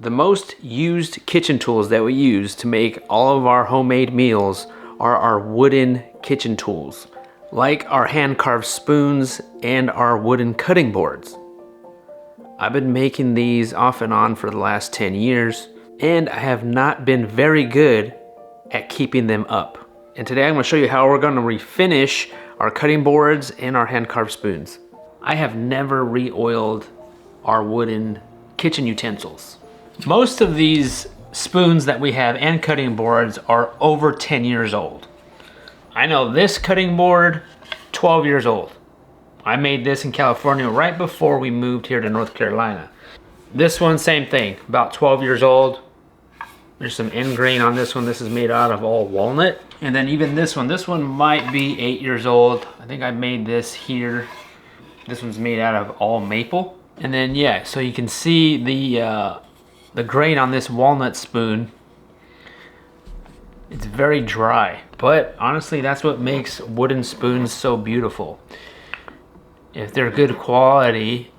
The most used kitchen tools that we use to make all of our homemade meals are our wooden kitchen tools, like our hand-carved spoons and our wooden cutting boards. I've been making these off and on for the last 10 years, and I have not been very good at keeping them up. And today I'm going to show you how we're going to refinish our cutting boards and our hand-carved spoons. I have never re-oiled our wooden kitchen utensils. Most of these spoons that we have and cutting boards are over 10 years old. I know this cutting board, 12 years old. I made this in California right before we moved here to North Carolina. This one, same thing, about 12 years old. There's some end grain on this one. This is made out of all walnut. And then even this one might be 8 years old. I think I made this here. This one's made out of all maple. And then yeah, so you can see the grain on this walnut spoon. It's very dry, but honestly, that's what makes wooden spoons so beautiful. If they're good quality,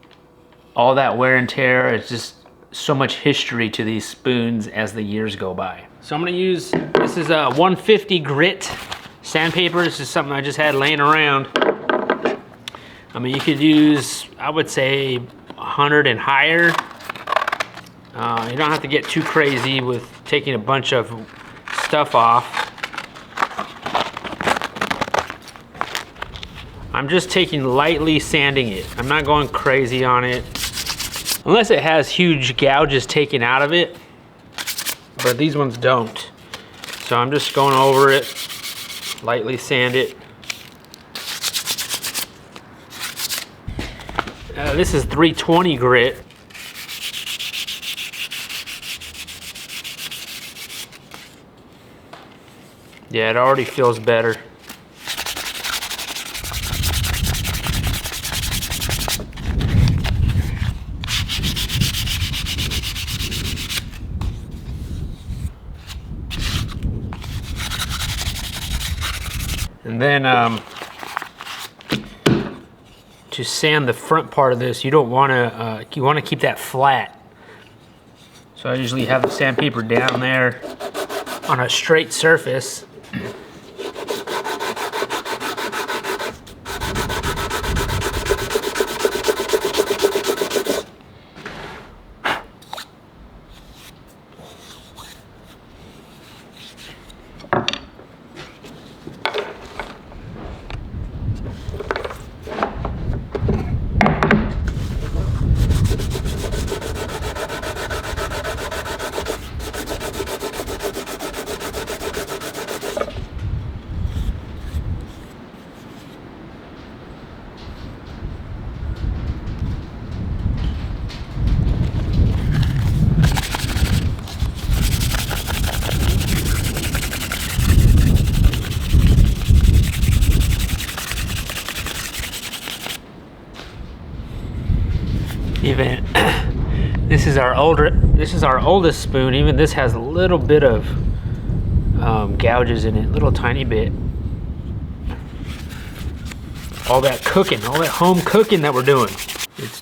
all that wear and tear, is just so much history to these spoons as the years go by. So I'm gonna use, this is a 150 grit sandpaper. This is something I just had laying around. I mean, you could use, I would say 100 and higher. You don't have to get too crazy with taking a bunch of stuff off. I'm just lightly sanding it. I'm not going crazy on it. Unless it has huge gouges taken out of it. But these ones don't. So I'm just going over it, lightly sand it. This is 320 grit. Yeah, it already feels better. And then to sand the front part of this, you don't want to, you want to keep that flat. So I usually have the sandpaper down there on a straight surface. Even this is our oldest spoon. Even this has a little bit of gouges in it, little tiny bit. All that cooking, all that home cooking that we're doing.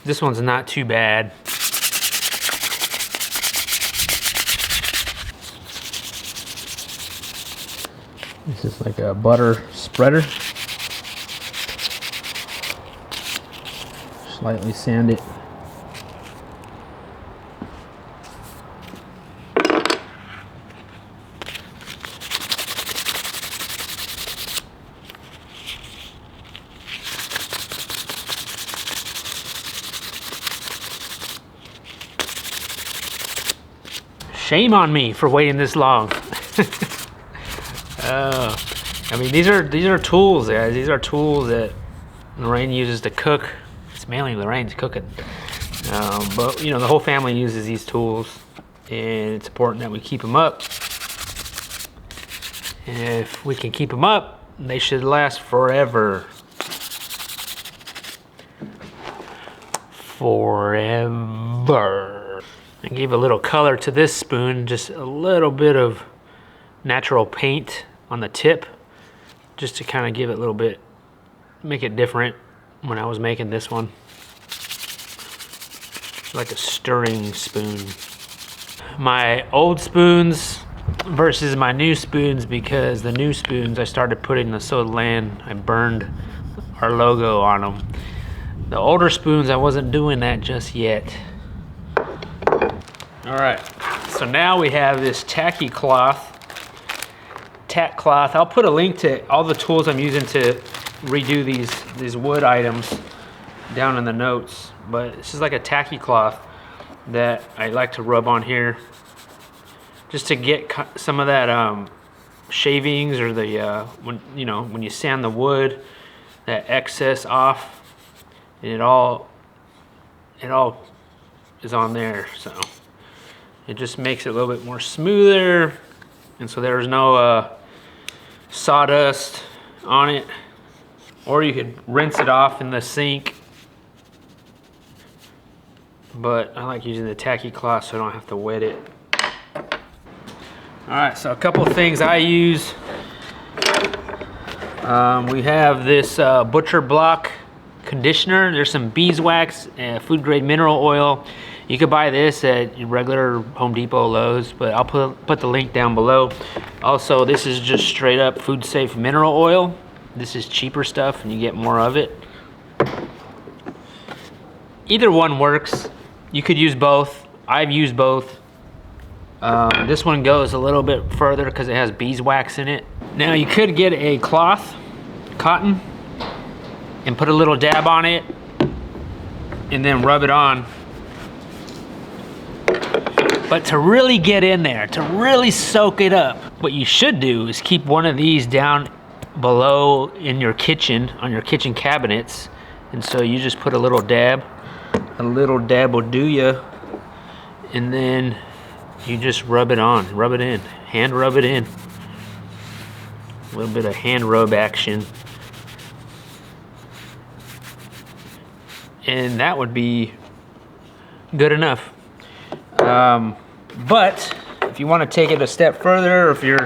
This one's not too bad. This is like a butter spreader. Slightly sand it. Shame on me for waiting this long. I mean, these are tools, guys. These are tools that Lorraine uses to cook. It's mainly Lorraine's cooking, but you know, the whole family uses these tools, and it's important that we keep them up. And if we can keep them up, they should last forever. Forever. I gave a little color to this spoon, just a little bit of natural paint on the tip, just to kind of give it a little bit, make it different when I was making this one. Like a stirring spoon. my old spoons versus my new spoons, because the new spoons I started putting the soda land, I burned our logo on them. The older spoons, I wasn't doing that just yet. All right, so now we have this tack cloth. I'll put a link to all the tools I'm using to redo these wood items down in the notes. But this is like a tacky cloth that I like to rub on here, just to get some of that shavings, or the when you sand the wood, that excess off, and it all is on there. So it just makes it a little bit more smoother, and so there's no sawdust on it. Or you could rinse it off in the sink, but I like using the tacky cloth so I don't have to wet it. All right, so a couple of things I use. We have this Butcher Block conditioner. There's some beeswax and food grade mineral oil. You could buy this at your regular Home Depot, Lowe's, but I'll put the link down below. Also, this is just straight up food safe mineral oil. This is cheaper stuff and you get more of it. Either one works. You could use both. I've used both. This one goes a little bit further because it has beeswax in it. Now you could get a cloth, cotton, and put a little dab on it and then rub it on. But to really get in there, to really soak it up, what you should do is keep one of these down below in your kitchen, on your kitchen cabinets. And so you just put a little dab will do you. And then you just rub it on, rub it in, hand rub it in. A little bit of hand rub action. And that would be good enough. But if you want to take it a step further, or if your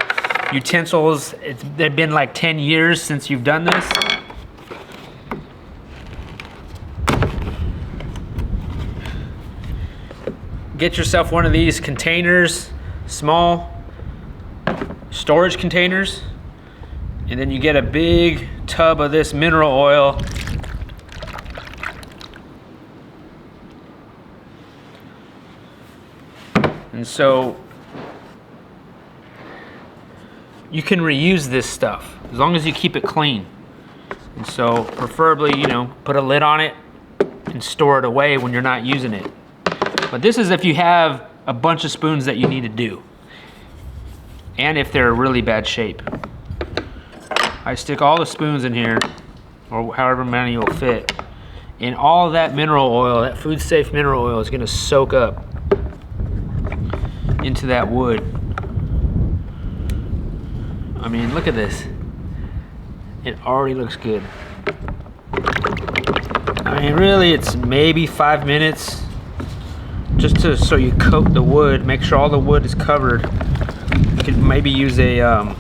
utensils, they've been like 10 years since you've done this, get yourself one of these containers, small storage containers, and then you get a big tub of this mineral oil. And so you can reuse this stuff as long as you keep it clean. And so preferably, put a lid on it and store it away when you're not using it. But this is if you have a bunch of spoons that you need to do, and if they're in really bad shape. I stick all the spoons in here, or however many will fit, and all of that mineral oil, that food safe mineral oil, is going to soak up into that wood. I mean, look at this. It already looks good. I mean, really, it's maybe 5 minutes just so you coat the wood, make sure all the wood is covered. You could maybe use a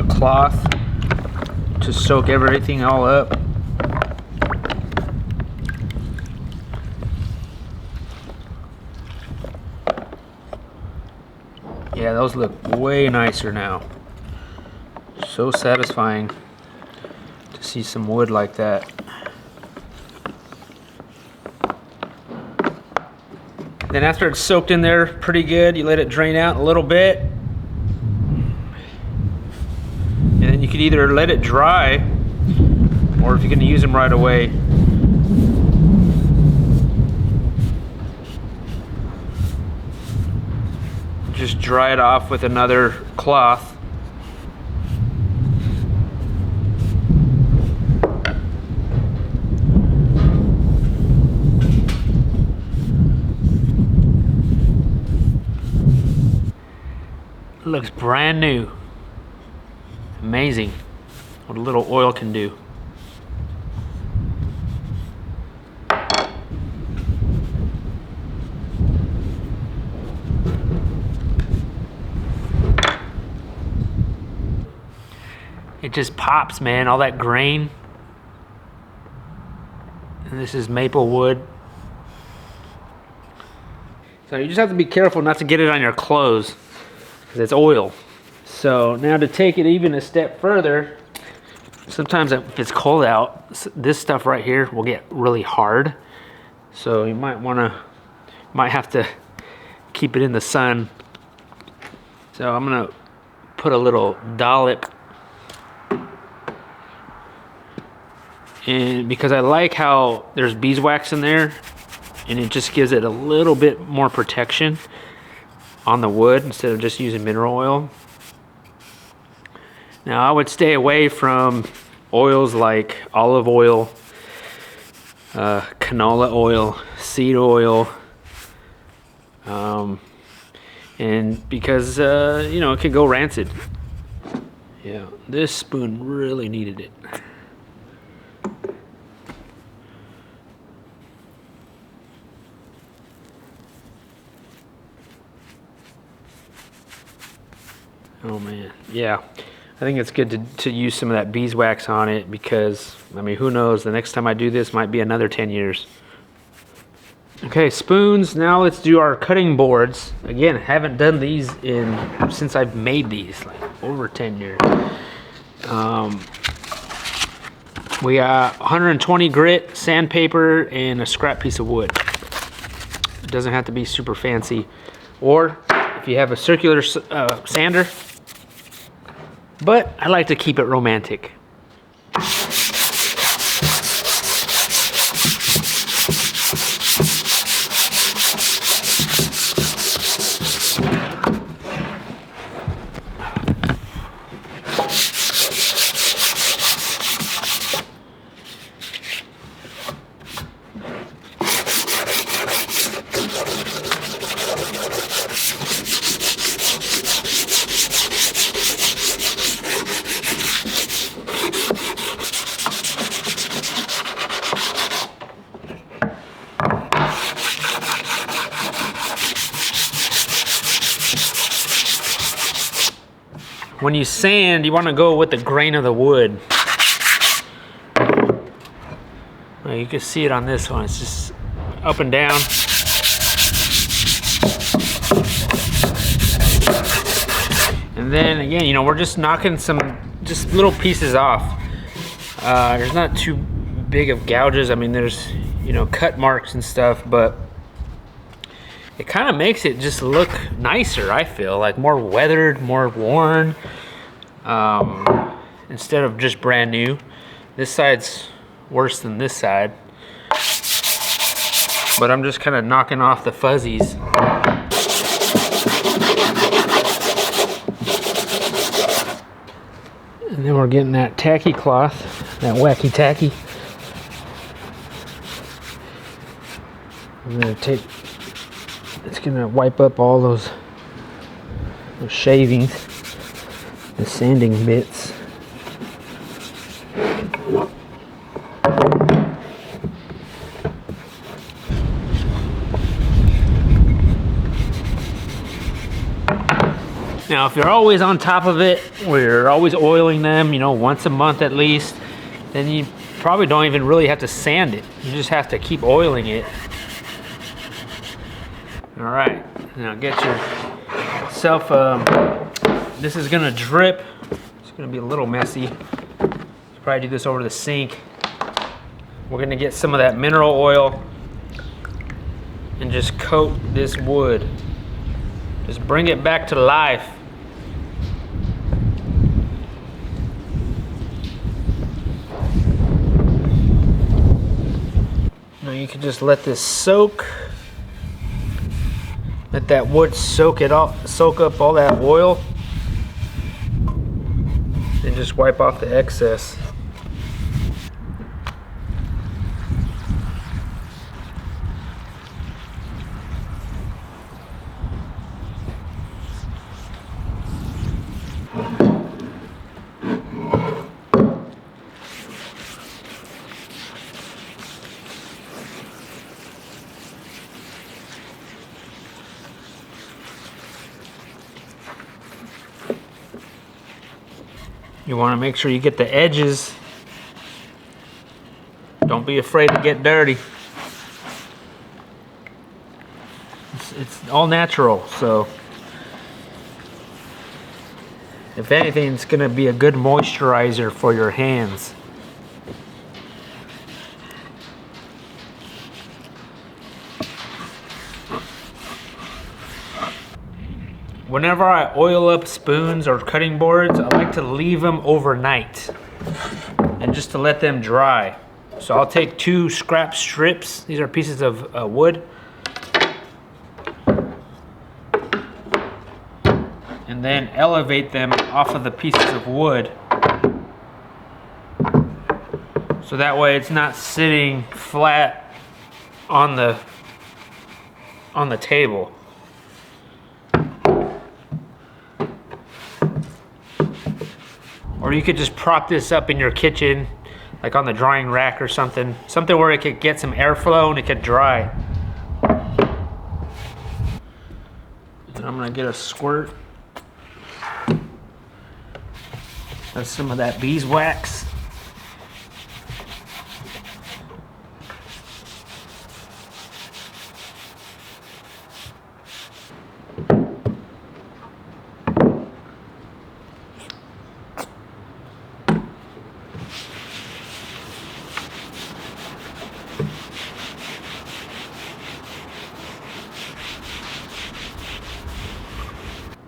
cloth to soak everything all up. Yeah, those look way nicer now. So satisfying to see some wood like that. Then after it's soaked in there pretty good, you let it drain out a little bit. And then you could either let it dry, or if you're gonna use them right away, just dry it off with another cloth. It looks brand new. Amazing what a little oil can do. It just pops, man, all that grain. And this is maple wood. So you just have to be careful not to get it on your clothes because it's oil. So now to take it even a step further, sometimes if it's cold out, this stuff right here will get really hard. So you might have to keep it in the sun. So I'm gonna put a little dollop, and because I like how there's beeswax in there, and it just gives it a little bit more protection on the wood instead of just using mineral oil. Now I would stay away from oils like olive oil, canola oil, seed oil, and because you know, it could go rancid. Yeah, this spoon really needed it. Oh man, yeah. I think it's good to use some of that beeswax on it because, I mean, who knows, the next time I do this might be another 10 years. Okay, spoons. Now let's do our cutting boards. Again, haven't done these since I've made these, like over 10 years. We got 120 grit, sandpaper, and a scrap piece of wood. It doesn't have to be super fancy. Or if you have a circular sander, but I like to keep it romantic. When you sand, you want to go with the grain of the wood. Well, you can see it on this one. It's just up and down. And then again, you know, we're just knocking just little pieces off. There's not too big of gouges. I mean, there's, you know, cut marks and stuff, but it kind of makes it just look nicer, I feel, like more weathered, more worn, instead of just brand new. This side's worse than this side, but I'm just kind of knocking off the fuzzies. And then we're getting that tacky cloth, that wacky tacky. I'm gonna take, it's gonna wipe up all those shavings, the sanding bits. Now, if you're always on top of it, where you're always oiling them, you know, once a month at least, then you probably don't even really have to sand it. You just have to keep oiling it. All right, now get yourself, this is gonna drip. It's gonna be a little messy. You probably do this over the sink. We're gonna get some of that mineral oil and just coat this wood. Just bring it back to life. Now you can just let this soak. Let that wood soak up all that oil, and just wipe off the excess. You want to make sure you get the edges. Don't be afraid to get dirty. It's all natural, so if anything, it's gonna be a good moisturizer for your hands. Whenever I oil up spoons or cutting boards, I like to leave them overnight and just to let them dry. So I'll take 2 scrap strips. These are pieces of wood. And then elevate them off of the pieces of wood. So that way it's not sitting flat on the table. Or you could just prop this up in your kitchen, like on the drying rack or something. Something where it could get some airflow and it could dry. And I'm gonna get a squirt of some of that beeswax.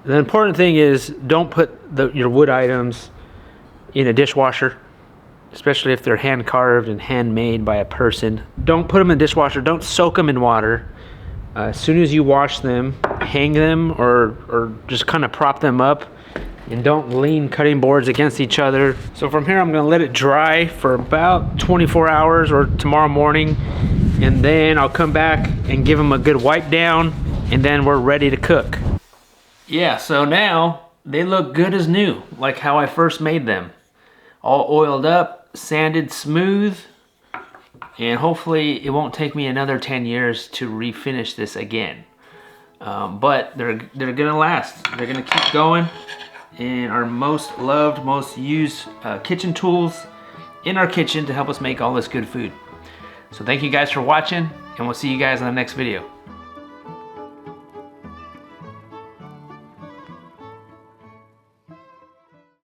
The important thing is don't put your wood items in a dishwasher, especially if they're hand carved and handmade by a person. Don't put them in the dishwasher. Don't soak them in water. As soon as you wash them, hang them or just kind of prop them up, and don't lean cutting boards against each other. So from here, I'm gonna let it dry for about 24 hours or tomorrow morning, and then I'll come back and give them a good wipe down, and then we're ready to cook. Yeah, so now they look good as new, like how I first made them. All oiled up, sanded smooth, and hopefully it won't take me another 10 years to refinish this again. But they're gonna last. They're gonna keep going, and our most loved, most used kitchen tools in our kitchen to help us make all this good food. So thank you guys for watching, and we'll see you guys in the next video.